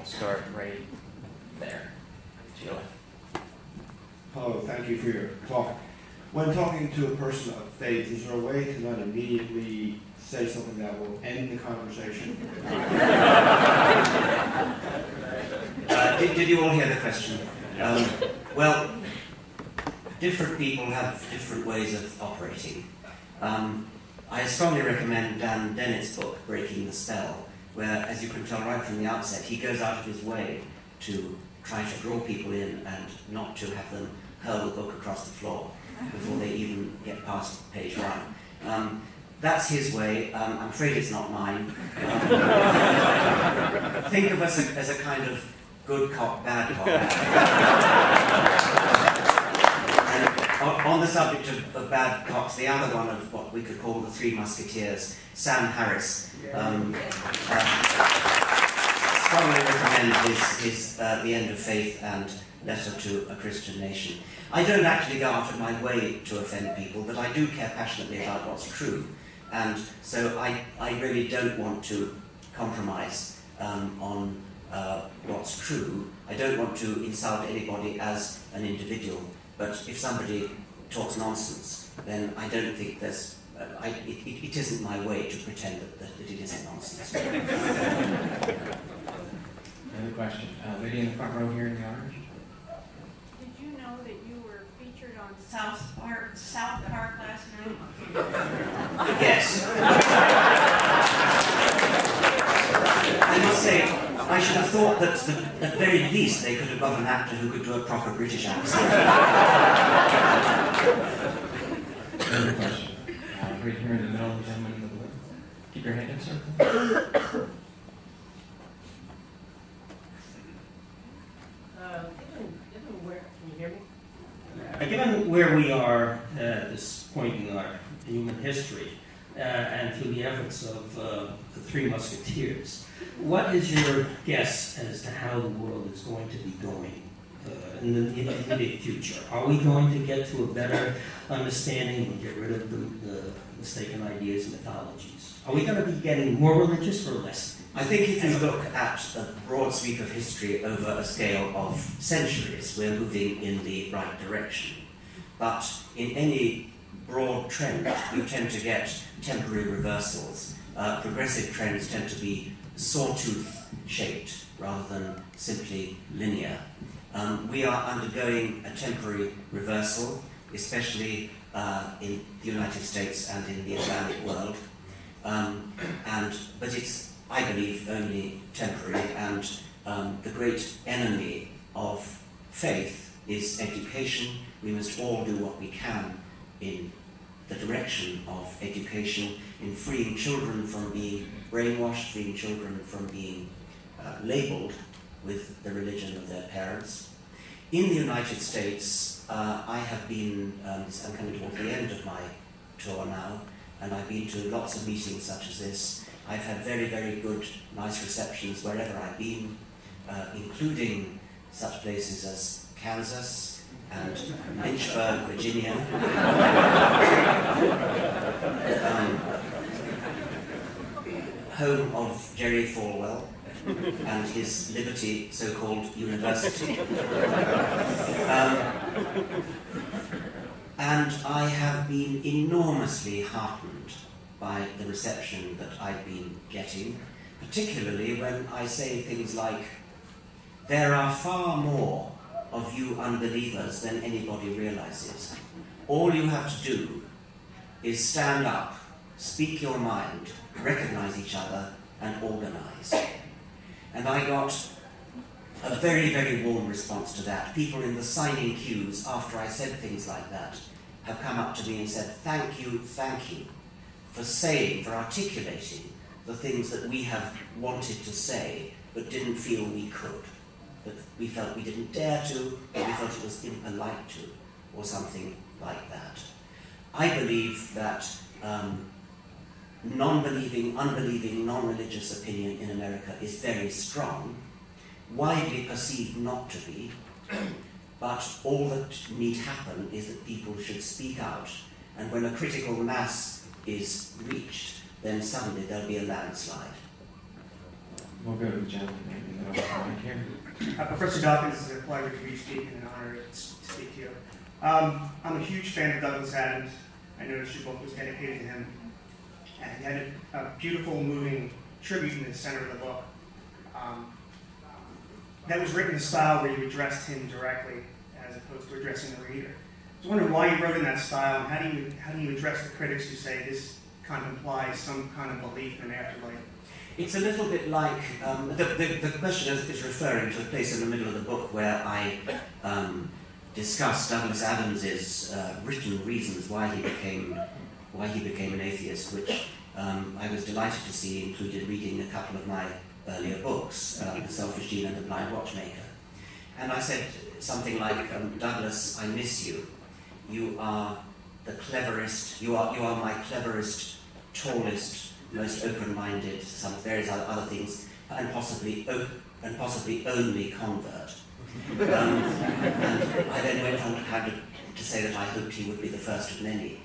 I'll start right there. Sheila. Hello, thank you for your talk. When talking to a person of faith, is there a way to not immediately say something that will end the conversation? Did you all hear the question? Well, different people have different ways of operating. I strongly recommend Dan Dennett's book, Breaking the Spell, where, as you can tell right from the outset, he goes out of his way to try to draw people in and not to have them hurl the book across the floor before they even get past page 1. That's his way. I'm afraid it's not mine. Think of us as a kind of good cop, bad cop. And on the subject of bad cops, the other one of what we could call the Three Musketeers, Sam Harris, strongly recommend his The End of Faith and Letter to a Christian Nation. I don't actually go out of my way to offend people, but I do care passionately about what's true. And so I really don't want to compromise on what's true. I don't want to insult anybody as an individual, but if somebody talks nonsense, then I don't think there's... it isn't my way to pretend that it isn't nonsense. Another question. Lady in the front row here in the orange. Did you know that you were featured on South Park last night? Yes. I must say, I should have thought that at the very least they could have got an actor who could do a proper British accent. Another question. Right here in the middle, the gentleman in the blue. Keep your hand up, sir. Given where we are at this point in our human history, and through the efforts of the Three Musketeers, what is your guess as to how the world is going to be going in the immediate future? Are we going to get to a better understanding and get rid of the mistaken ideas and mythologies? Are we going to be getting more religious or less? I think if you look at a broad sweep of history over a scale of centuries, we're moving in the right direction. But in any broad trend, you tend to get temporary reversals. Progressive trends tend to be sawtooth-shaped rather than simply linear. We are undergoing a temporary reversal, especially in the United States and in the Islamic world. But it's, I believe, only temporary, and the great enemy of faith is education. We must all do what we can in the direction of education, in freeing children from being brainwashed, freeing children from being labelled with the religion of their parents. In the United States, I have been, I'm coming towards the end of my tour now, and I've been to lots of meetings such as this. I've had very, very good, nice receptions wherever I've been, including such places as Kansas and Lynchburg, Virginia. Home of Jerry Falwell and his Liberty so-called university. And I have been enormously heartened by the reception that I've been getting, particularly when I say things like, there are far more of you unbelievers than anybody realizes. All you have to do is stand up, speak your mind, recognize each other, and organize. And I got a very, very warm response to that. People in the signing queues, after I said things like that, have come up to me and said, thank you for saying, for articulating the things that we have wanted to say, but didn't feel we could. That we felt we didn't dare to, or we felt it was impolite to, or something like that. I believe that non-believing, unbelieving, non-religious opinion in America is very strong, widely perceived not to be, but all that need happen is that people should speak out, and when a critical mass is reached, then suddenly there'll be a landslide. We'll go to the gentleman. here. Professor Dawkins, it's a pleasure to be speaking and an honor to speak to you. I'm a huge fan of Douglas Adams. I noticed your book was dedicated to him. And he had a beautiful, moving tribute in the center of the book. That was written in a style where you addressed him directly as opposed to addressing the reader. I was wondering why you wrote in that style, and how do you address the critics who say this kind of implies some kind of belief in an afterlife? It's a little bit like, the question is referring to the place in the middle of the book where I discuss Douglas Adams's written reasons why he became an atheist, which I was delighted to see included reading a couple of my earlier books, The Selfish Gene and The Blind Watchmaker. And I said something like, Douglas, I miss you. You are the cleverest, you are my cleverest, tallest, most open-minded, some various other things, and possibly only convert. And I then went on to say that I hoped he would be the first of many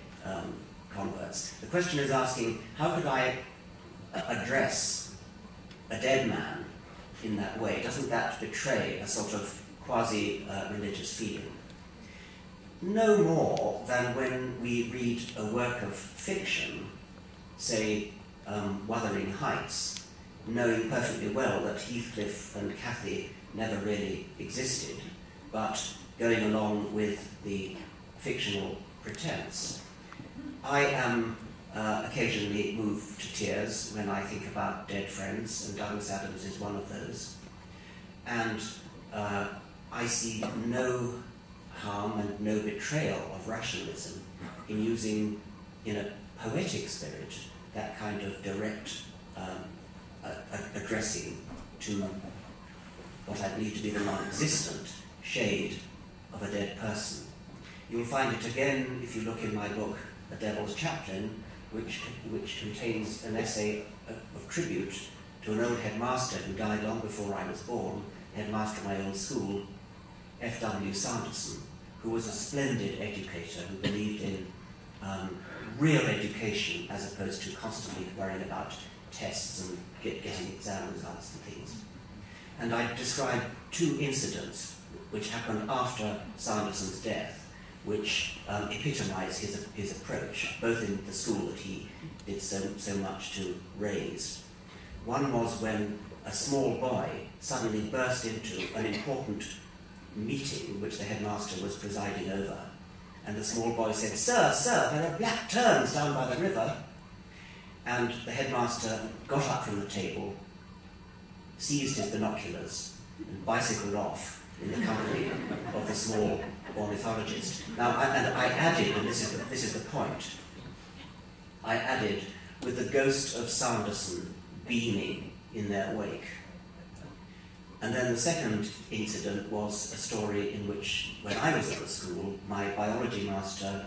converts. The question is asking, how could I address a dead man in that way? Doesn't that betray a sort of quasi-religious feeling? No more than when we read a work of fiction, say Wuthering Heights, knowing perfectly well that Heathcliff and Cathy never really existed, but going along with the fictional pretense. I am occasionally moved to tears when I think about dead friends, and Douglas Adams is one of those. And I see no harm and no betrayal of rationalism in using, in a poetic spirit, that kind of direct addressing to what I believe to be the non-existent shade of a dead person. You'll find it again if you look in my book, The Devil's Chaplain, which contains an essay of tribute to an old headmaster who died long before I was born, headmaster of my old school, F.W. Sanderson, who was a splendid educator who believed in real education as opposed to constantly worrying about tests and getting exam results and things. And I describe two incidents which happened after Sanderson's death, which epitomize his approach, both in the school that he did so much to raise. One was when a small boy suddenly burst into an important meeting which the headmaster was presiding over, and the small boy said, Sir, there are black terns down by the river." And the headmaster got up from the table, seized his binoculars, and bicycled off in the company of the small ornithologist. Now, I added, and this is the point, I added, with the ghost of Sanderson beaming in their wake. And then the second incident was a story in which, when I was at the school, my biology master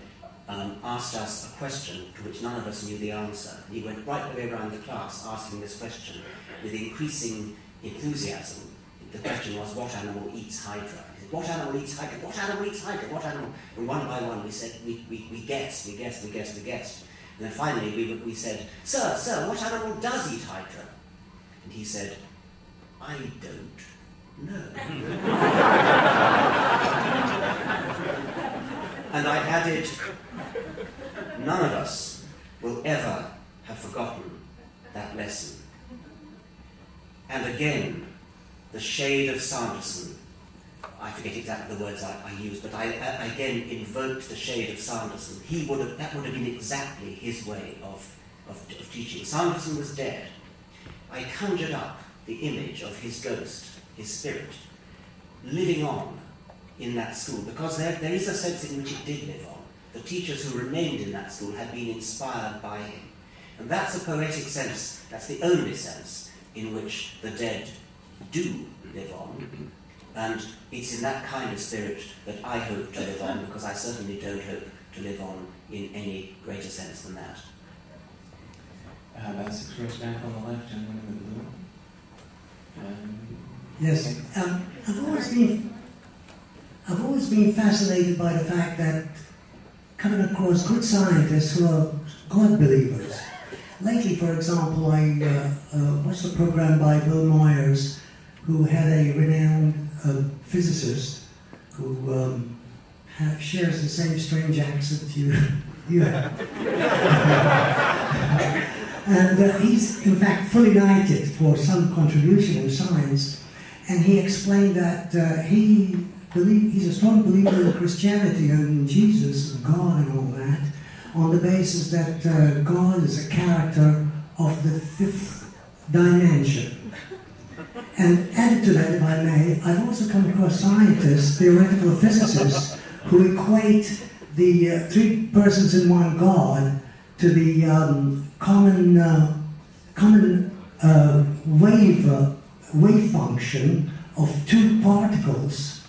asked us a question to which none of us knew the answer. He went right the way around the class asking this question with increasing enthusiasm. The question was, what animal eats hydra? He said, what animal eats hydra? What animal eats hydra? What animal? And one by one we said, we guessed. And then finally we said, Sir, what animal does eat hydra? And he said, I don't know. And I added, none of us will ever have forgotten that lesson. And again, the shade of Sanderson, I forget exactly the words I used, but I again invoked the shade of Sanderson. That would have been exactly his way of teaching. Sanderson was dead. I conjured up the image of his ghost, his spirit, living on in that school, because there is a sense in which it did live on. The teachers who remained in that school had been inspired by him. And that's a poetic sense, that's the only sense in which the dead do live on. And it's in that kind of spirit that I hope to live on, because I certainly don't hope to live on in any greater sense than that. About 6 rows back on the left, gentleman in the blue. Yes, I've always been fascinated by the fact that coming across good scientists who are God believers. Lately, for example, I watched a program by Bill Moyers who had a renowned physicist who shares the same strange accent you have. And he's, in fact, fully knighted for some contribution in science. And he explained that he's a strong believer in Christianity and in Jesus and God and all that, on the basis that God is a character of the fifth dimension. And added to that, if I may, I've also come across scientists, theoretical physicists, who equate the three persons in one God to the common wave function of two particles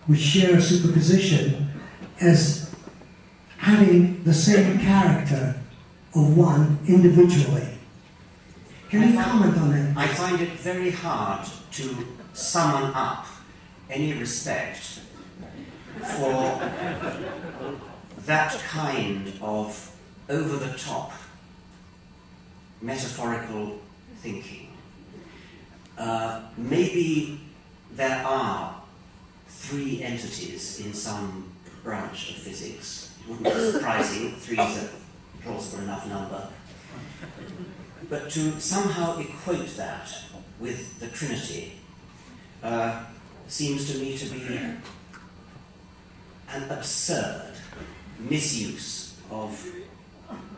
which share a superposition as having the same character of one individually. Can you comment on that? I find it very hard to summon up any respect for that kind of over-the-top metaphorical thinking. Maybe there are three entities in some branch of physics. It wouldn't be surprising, three is a plausible enough number. But to somehow equate that with the Trinity seems to me to be an absurd misuse of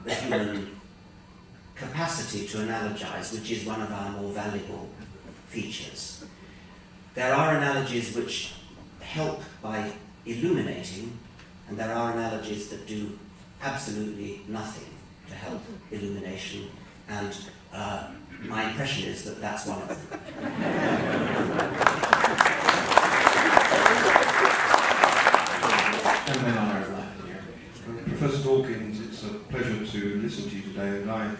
the human capacity to analogize, which is one of our more valuable features. There are analogies which help by illuminating, and there are analogies that do absolutely nothing to help illumination, and my impression is that that's one of them. Gentlemen on our left here. Professor Dawkins, it's a pleasure to listen to you today, and I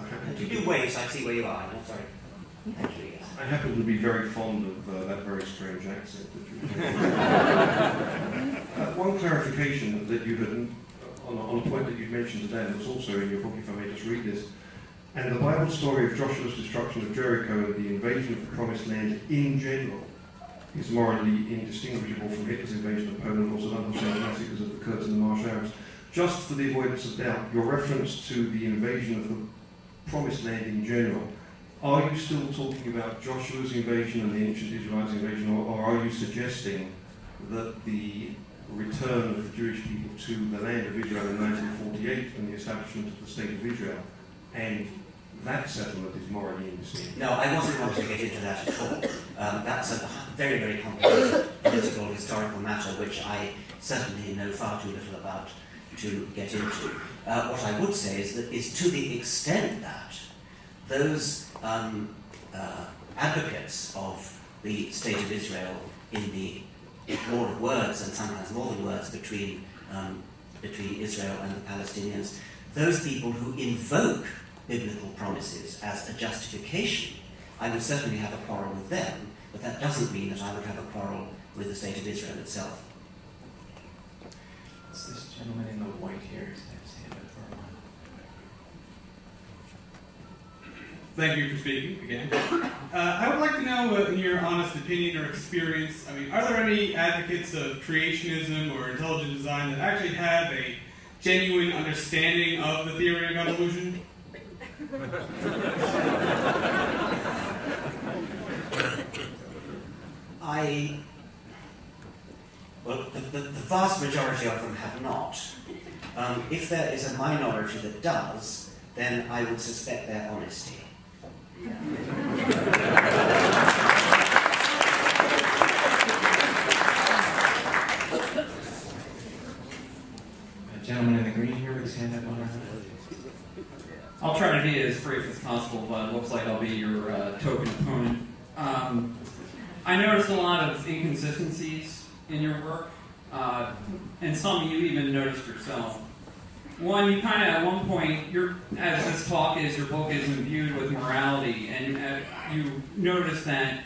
happen to Could you wait so I see where you are? No, sorry. Thank you, yes. I happen to be very fond of that very strange accent that you have. One clarification that you had on a point that you mentioned today, and was also in your book, if I may just read this. And the Bible story of Joshua's destruction of Jericho and the invasion of the Promised Land in general is morally indistinguishable from Hitler's invasion of Poland or Saddam Hussein's massacres of the Kurds in the Marsh Arabs. Just for the avoidance of doubt, your reference to the invasion of the Promised Land in general, are you still talking about Joshua's invasion and the ancient Israelites' invasion, or are you suggesting that the return of the Jewish people to the land of Israel in 1948 and the establishment of the State of Israel and that settlement is morally indistinct? No, I wasn't wanting to get into that at all. That's a very, very complicated political, historical matter which I certainly know far too little about to get into. What I would say is to the extent that those advocates of the State of Israel in the war of words, and sometimes more than words, between Israel and the Palestinians, those people who invoke biblical promises as a justification, I would certainly have a quarrel with them, but that doesn't mean that I would have a quarrel with the State of Israel itself. It's this gentleman in the white here. Stand up for a moment. Thank you for speaking again. I would like to know, in your honest opinion or experience, are there any advocates of creationism or intelligent design that actually have a genuine understanding of the theory of evolution? Well, the vast majority of them have not. If there is a minority that does, then I would suspect their honesty. A gentleman in the green here with his hand up on our left. I'll try to be as brief as possible, but it looks like I'll be your token opponent. I noticed a lot of inconsistencies in your work, and some you even noticed yourself. One, you kind of, at one point, as this talk is, your book is imbued with morality, and you notice that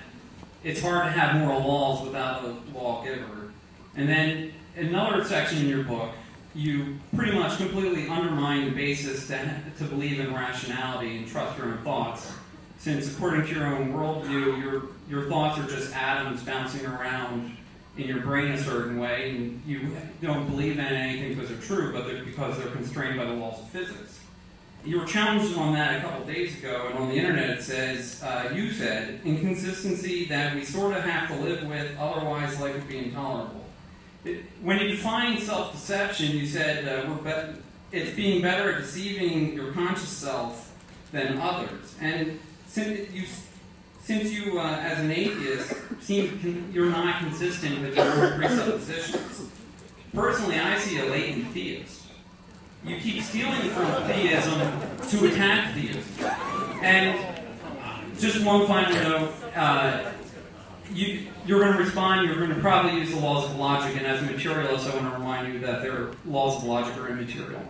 it's hard to have moral laws without a lawgiver. And then another section in your book, you pretty much completely undermine the basis to believe in rationality and trust your own thoughts, since according to your own worldview, your thoughts are just atoms bouncing around in your brain a certain way, and you don't believe in anything because they're true, but because they're constrained by the laws of physics. You were challenged on that a couple days ago, and on the internet it says, you said, inconsistency that we sort of have to live with, otherwise life would be intolerable. When you define self-deception, you said it's being better at deceiving your conscious self than others. And since you as an atheist, you're not consistent with your own presuppositions. Personally, I see a latent theist. You keep stealing from theism to attack theism. And just one final note, you're going to respond, you're going to probably use the laws of logic, and as a materialist, I want to remind you that their laws of logic are immaterial.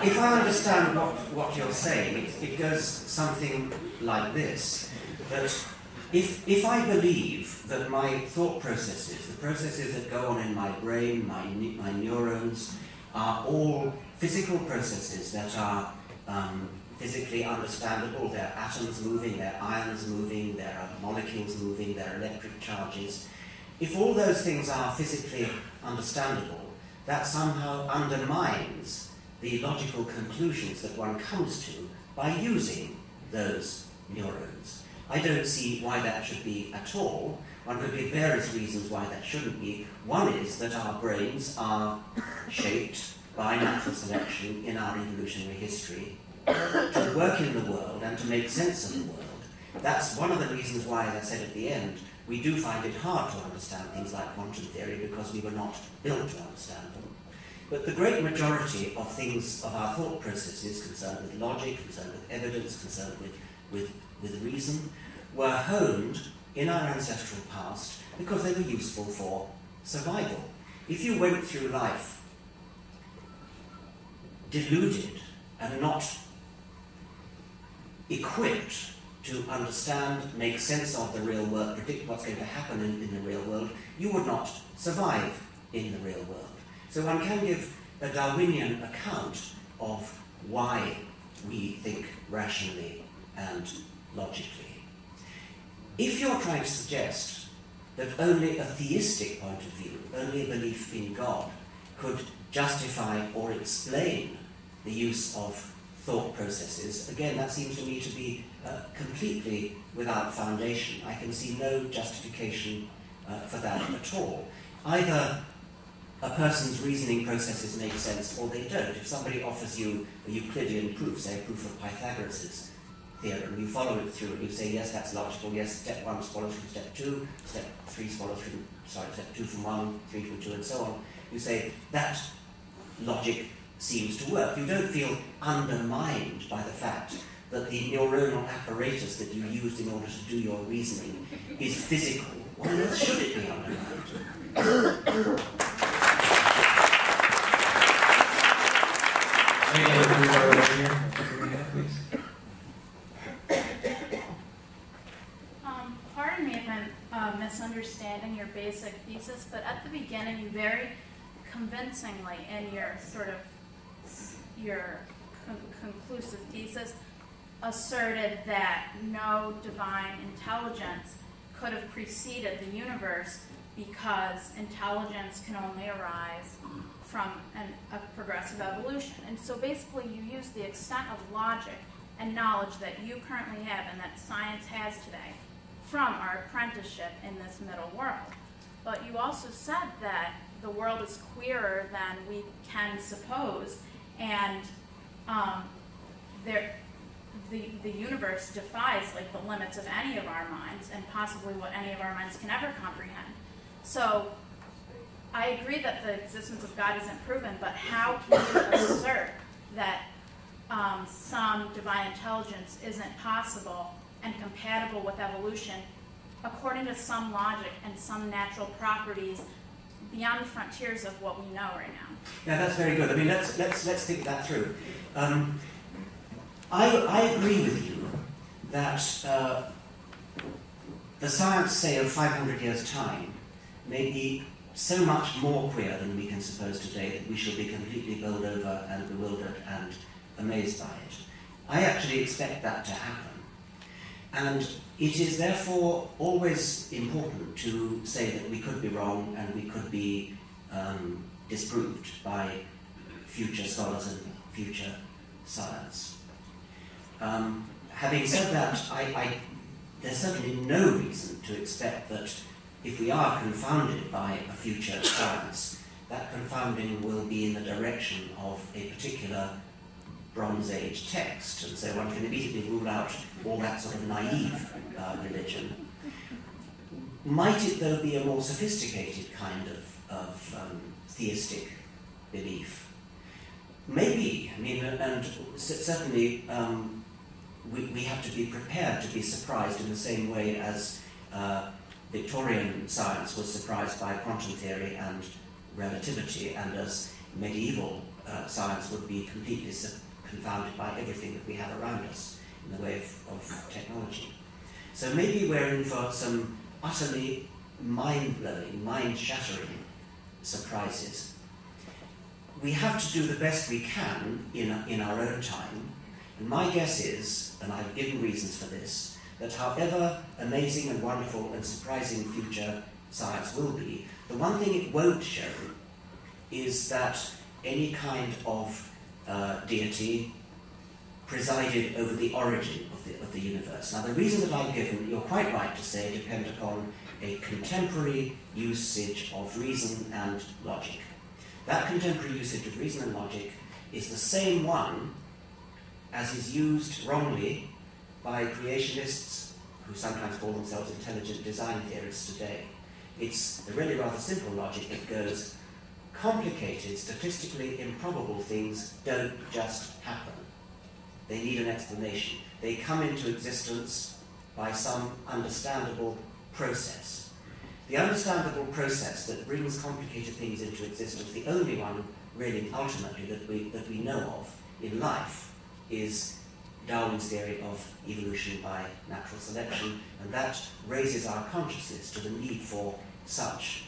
If I understand what you're saying, it goes something like this, that if I believe that my thought processes, the processes that go on in my brain, my neurons, are all physical processes that are physically understandable, there are atoms moving, there are ions moving, there are molecules moving, there are electric charges, if all those things are physically understandable, that somehow undermines the logical conclusions that one comes to by using those neurons. I don't see why that should be at all. One could give various reasons why that shouldn't be. One is that our brains are shaped by natural selection in our evolutionary history to work in the world and to make sense of the world. That's one of the reasons why, as I said at the end, we do find it hard to understand things like quantum theory because we were not built to understand them. But the great majority of things, of our thought processes concerned with logic, concerned with evidence, concerned with reason, were honed in our ancestral past because they were useful for survival. If you went through life deluded and not equipped to understand, make sense of the real world, predict what's going to happen in the real world, you would not survive in the real world. So one can give a Darwinian account of why we think rationally and logically. If you're trying to suggest that only a theistic point of view, only a belief in God, could justify or explain the use of thought processes, again, that seems to me to be completely without foundation. I can see no justification for that at all. Either a person's reasoning processes make sense or they don't. If somebody offers you a Euclidean proof, say a proof of Pythagoras' theorem, you follow it through and you say, yes, that's logical, yes, step 1 follows from step 2, step 3 follows from, step 2 from 1, 3 from 2, and so on. You say, that logic seems to work. You don't feel undermined by the fact that the neuronal apparatus that you used in order to do your reasoning is physical. Why on earth should it be undermined? Pardon me if I'm misunderstanding your basic thesis, but at the beginning you very convincingly in your sort of conclusive thesis asserted that no divine intelligence could have preceded the universe because intelligence can only arise from a progressive evolution. And so basically you use the extent of logic and knowledge that you currently have and that science has today from our apprenticeship in this middle world. But you also said that the world is queerer than we can suppose, and the universe defies like the limits of any of our minds and possibly what any of our minds can ever comprehend. So I agree that the existence of God isn't proven, but how can you assert that some divine intelligence isn't possible and compatible with evolution according to some logic and some natural properties beyond the frontiers of what we know right now? Yeah, that's very good. I mean, let's think that through. I agree with you that the science, say, of 500 years' time may be so much more queer than we can suppose today that we shall be completely bowled over and bewildered and amazed by it. I actually expect that to happen. And it is therefore always important to say that we could be wrong and we could be disproved by future scholars and future science. Having said that, there's certainly no reason to expect that if we are confounded by a future science, that confounding will be in the direction of a particular Bronze Age text, and so one can immediately rule out all that sort of naive religion. Might it, though, be a more sophisticated kind of theistic belief? Maybe. I mean, and certainly we have to be prepared to be surprised in the same way as Victorian science was surprised by quantum theory and relativity, and as medieval science would be completely confounded by everything that we have around us in the way of technology. So maybe we're in for some utterly mind-blowing, mind-shattering surprises. We have to do the best we can in our own time, and my guess is, and I've given reasons for this, that however amazing and wonderful and surprising future science will be, the one thing it won't show is that any kind of deity presided over the origin of the universe. Now, the reason that I've given, you're quite right to say, depend upon a contemporary usage of reason and logic. That contemporary usage of reason and logic is the same one as is used wrongly by creationists who sometimes call themselves intelligent design theorists today. It's a really rather simple logic that goes, complicated, statistically improbable things don't just happen. They need an explanation. They come into existence by some understandable process. The understandable process that brings complicated things into existence, the only one really ultimately that we know of in life, is Darwin's theory of evolution by natural selection, and that raises our consciousness to the need for such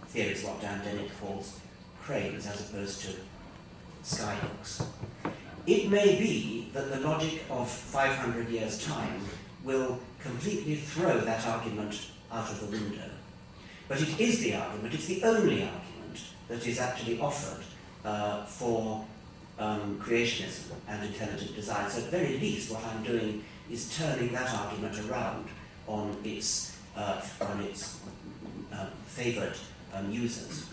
theories, what Dan Dennett calls cranes, as opposed to skyhooks. It may be that the logic of 500 years' time will completely throw that argument out of the window. But it is the argument, it's the only argument that is actually offered for creationism and intelligent design. So at the very least, what I'm doing is turning that argument around on its favoured users.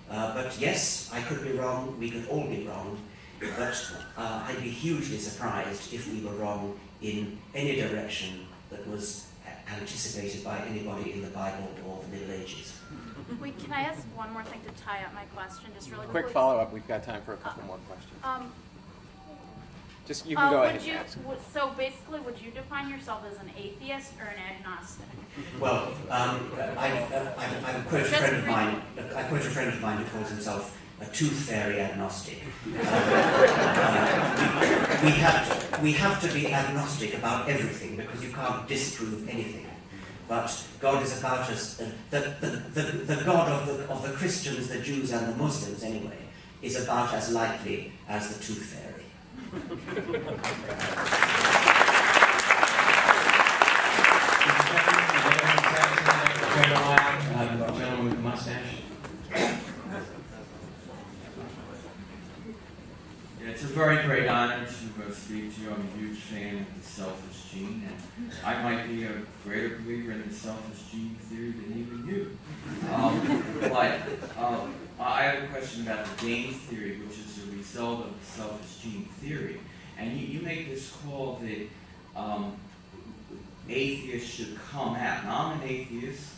But yes, I could be wrong, we could all be wrong, but I'd be hugely surprised if we were wrong in any direction that was anticipated by anybody in the Bible or the Middle Ages. Wait, can I ask one more thing to tie up my question, just really Quick quickly? follow-up. We've got time for a couple more questions. Just you can go ahead and ask. So basically, would you define yourself as an atheist or an agnostic? Well, I quote a friend of mine. I quote a friend of mine who calls himself a tooth fairy agnostic. We have to be agnostic about everything because you can't disprove anything. But God is about us. The God of the Christians, the Jews, and the Muslims, anyway, is about as likely as the tooth fairy. Gentleman with the mustache. It's a very great honor to speak to you. I'm a huge fan of the selfish gene, and I might be a greater believer in the selfish gene theory than even you. I have a question about the game theory, which is a result of the selfish gene theory. And you make this call that atheists should come out. Now, I'm an atheist,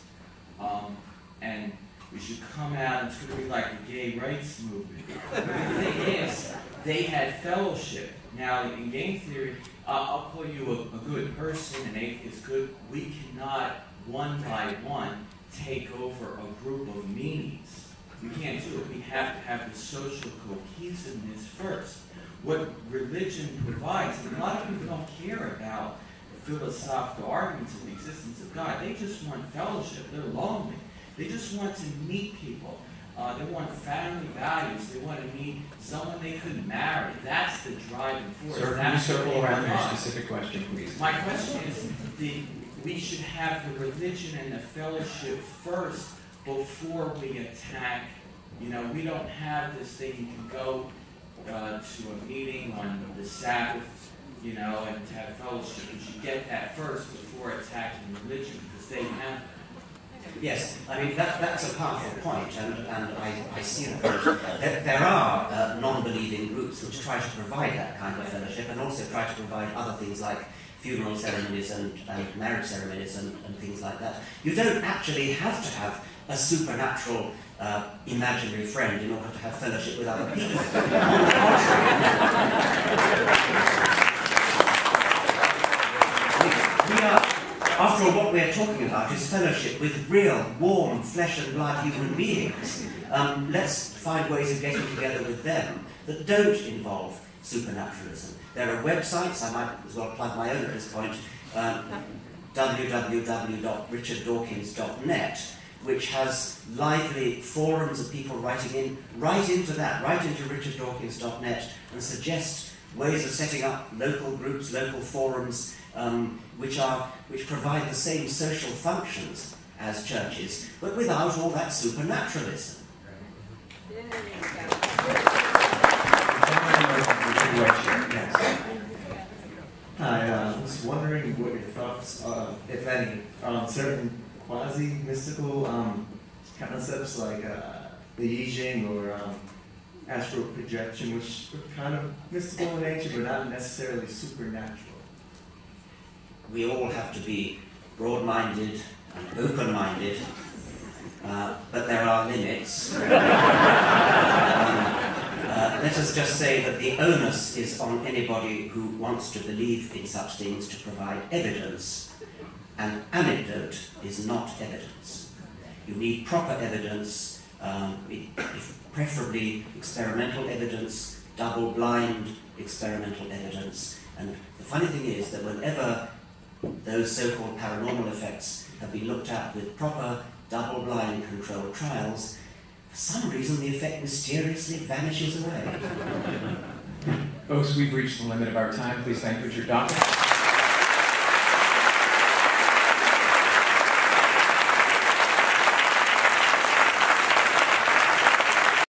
and we should come out, and it's going to be like the gay rights movement. The thing is, they had fellowship. Now, in game theory, I'll call you a good person, an atheist good. We cannot, one by one, take over a group of meanings. We can't do it. We have to have the social cohesiveness first. What religion provides, and a lot of people don't care about philosophical arguments of the existence of God. They just want fellowship. They're lonely. They just want to meet people. They want family values. They want to meet someone they could marry. That's the driving force. Sir, can you circle around your specific question, please? My question is, we should have the religion and the fellowship first before we attack. You know, we don't have this thing you can go to a meeting on the Sabbath, you know, and to have fellowship. You should get that first before attacking religion, because they have. Yes, I mean, that's a powerful point, and I see that there are non-believing groups which try to provide that kind of fellowship, and also try to provide other things like funeral ceremonies and marriage ceremonies and things like that. You don't actually have to have a supernatural imaginary friend in order to have fellowship with other people. On the contrary, after all, what we're talking about is fellowship with real, warm, flesh and blood human beings. Let's find ways of getting together with them that don't involve supernaturalism. There are websites, I might as well plug my own at this point, www.richarddawkins.net, which has lively forums of people writing right into richarddawkins.net, and suggest ways of setting up local groups, local forums, which provide the same social functions as churches, but without all that supernaturalism. Hi, I was wondering what your thoughts, if any, on certain quasi-mystical concepts like the I Ching or astral projection, which are kind of mystical in nature, but not necessarily supernatural. We all have to be broad-minded and open-minded, but there are limits. Let us just say that the onus is on anybody who wants to believe in such things to provide evidence, and anecdote is not evidence. You need proper evidence, preferably experimental evidence, double-blind experimental evidence. And the funny thing is that whenever those so-called paranormal effects have been looked at with proper double-blind controlled trials, for some reason the effect mysteriously vanishes away. Folks, we've reached the limit of our time. Please thank Richard Dawkins.